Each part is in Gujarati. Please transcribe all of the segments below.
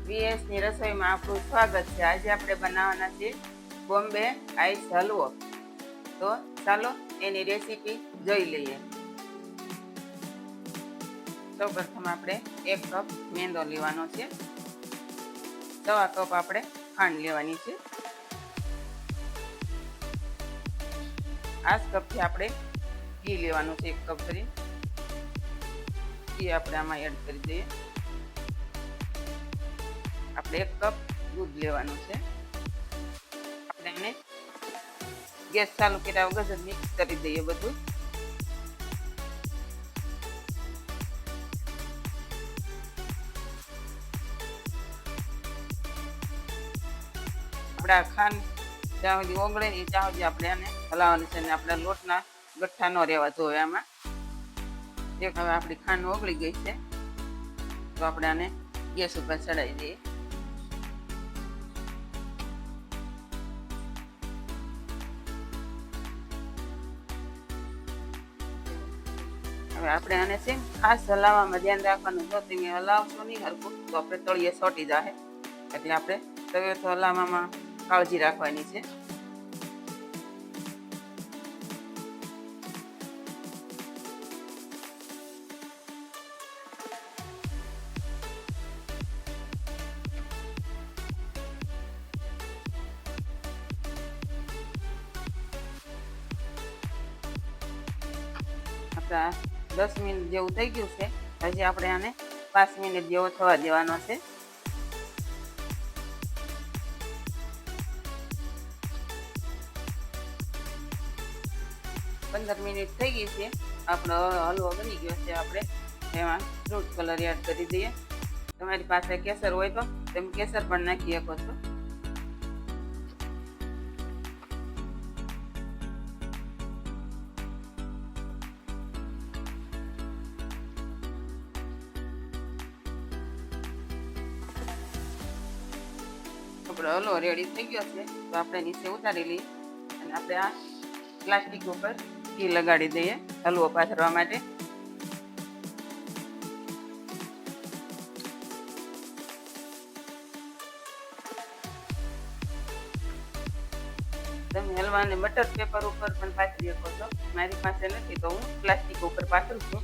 વીએસની રસોઈમાં આપણું સ્વાગત છે. આજે આપણે બનાવવાના છે બોમ્બે આઈસ હલવો. તો ચાલો એની રેસીપી જોઈ લઈએ. સૌપ્રથમ આપણે 1 કપ મેંદો લેવાનો છે. 1/2 કપ આપણે ખાંડ લેવાની છે. આ જ કપથી આપણે ઘી લેવાનું છે 1 કપ કરી. ઘી આપણે આમાં એડ કરી દઈએ. આપણે 1 કપ દૂધ લેવાનું છે. આપણે એને ગેસ ચાલુ કર્યા વગર જ મિક્સ કરી દઈએ બધું. આપણા ખાંડ જ્યાં સુધી ઓગળે ને ત્યાં સુધી આપણે આને હલાવવાનું છે. અને આપણા લોટના ગઠ્ઠા ન રહેવા જોઈએ આમાં. એક હવે આપણી ખાંડ ઓગળી ગઈ છે, તો આપણે આને ગેસ ઉપર ચડાવી દઈએ. હવે આપણે આને છે ખાસ હલાવવામાં ધ્યાન રાખવાનું. જો તમે હલાવશો નહીં હરખું તો આપણે તળિયે ચોંટી જાય. એટલે આપણે તવે હલાવવામાં કાળજી રાખવાની છે. આપણા 10 મિનિટ જેવું થઈ ગયું છે. હજી આપણે આને 5 મિનિટ જેવો થવા દેવાનો છે. પંદર મિનિટ થઈ ગઈ છે. આપણો હલવો બની ગયો છે. આપણે એમાં ફ્રૂટ કલર એડ કરી દઈએ. તમારી પાસે કેસર હોય તો તમે કેસર પણ નાખી શકો છો. આપણો હલવો રેડી થઈ ગયો છે. તો આપણે નીચે ઉતારી લઈએ અને આપણે આ પ્લાસ્ટિક ઉપર ઘી લગાડી દઈએ હલવો પાથરવા માટે. તમે હલવાને બટર પેપર ઉપર પણ પાથરી શકો છો. મારી પાસે નથી તો હું પ્લાસ્ટિક ઉપર પાથરું છું.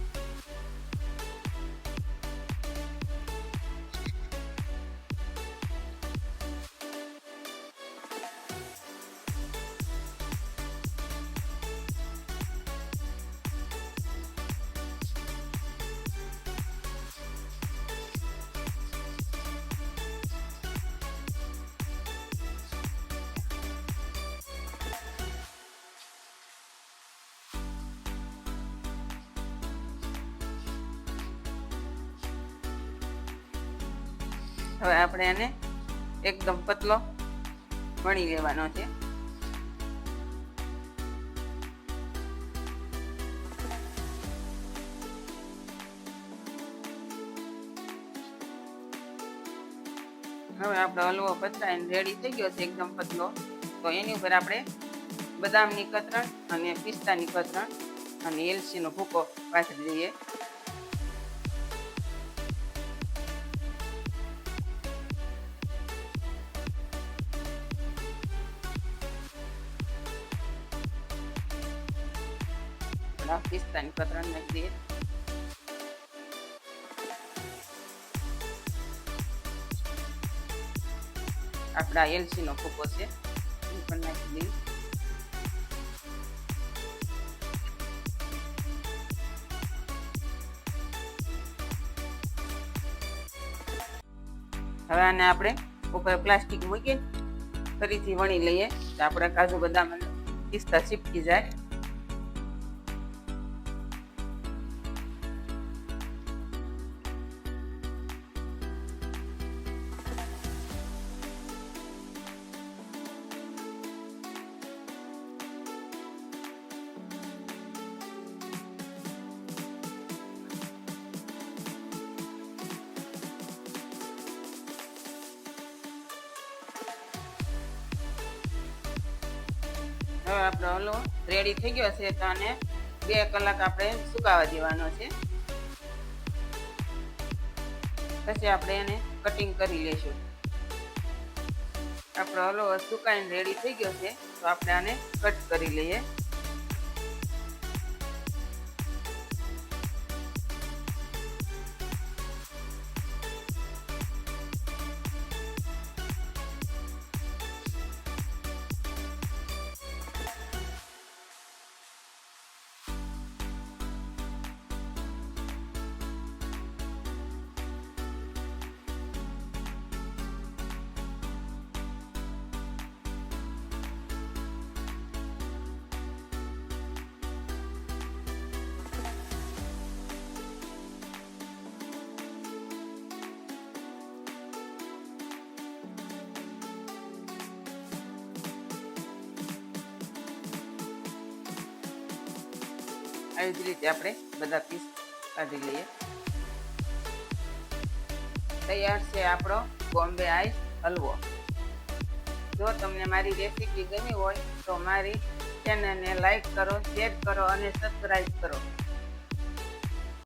હવે આપણે એને એકદમ પતલો વણી લેવાનો છે. હવે આપણો હલવો પતરાઈને રેડી થઈ ગયો છે એકદમ પતલો. તો એની ઉપર આપણે બદામની કતરણ અને પિસ્તાની કતરણ અને એલચીનો ભૂકો પાથરી દઈએ. પિસ્તાની કતરણ નાખી દઈએ. આપણા એલચીનો ભૂકો છે એ પણ નાખી દઈએ. હવે આને આપણે ઉપર પ્લાસ્ટિક મૂકીને ફરીથી વણી લઈએ તો આપણા કાજુ બદામ અને પિસ્તા ચીપકી જાય. હવે આપણો હલવો રેડી થઈ ગયો છે. તો આને 2 કલાક આપણે સુકાવા દેવાનો છે. પછી આપણે એને કટિંગ કરી લેશું. આપણો હલવો સુકાઈને રેડી થઈ ગયો છે, તો આપણે આને કટ કરી લઈએ. આવી જ રીતે આપણે બધા પીસ કાઢી લઈએ. તૈયાર છે આપણો બોમ્બે આઈસ હલવો. જો તમને મારી રેસીપી ગમી હોય તો મારી ચેનલને લાઈક કરો, શેર કરો અને સબસ્ક્રાઈબ કરો.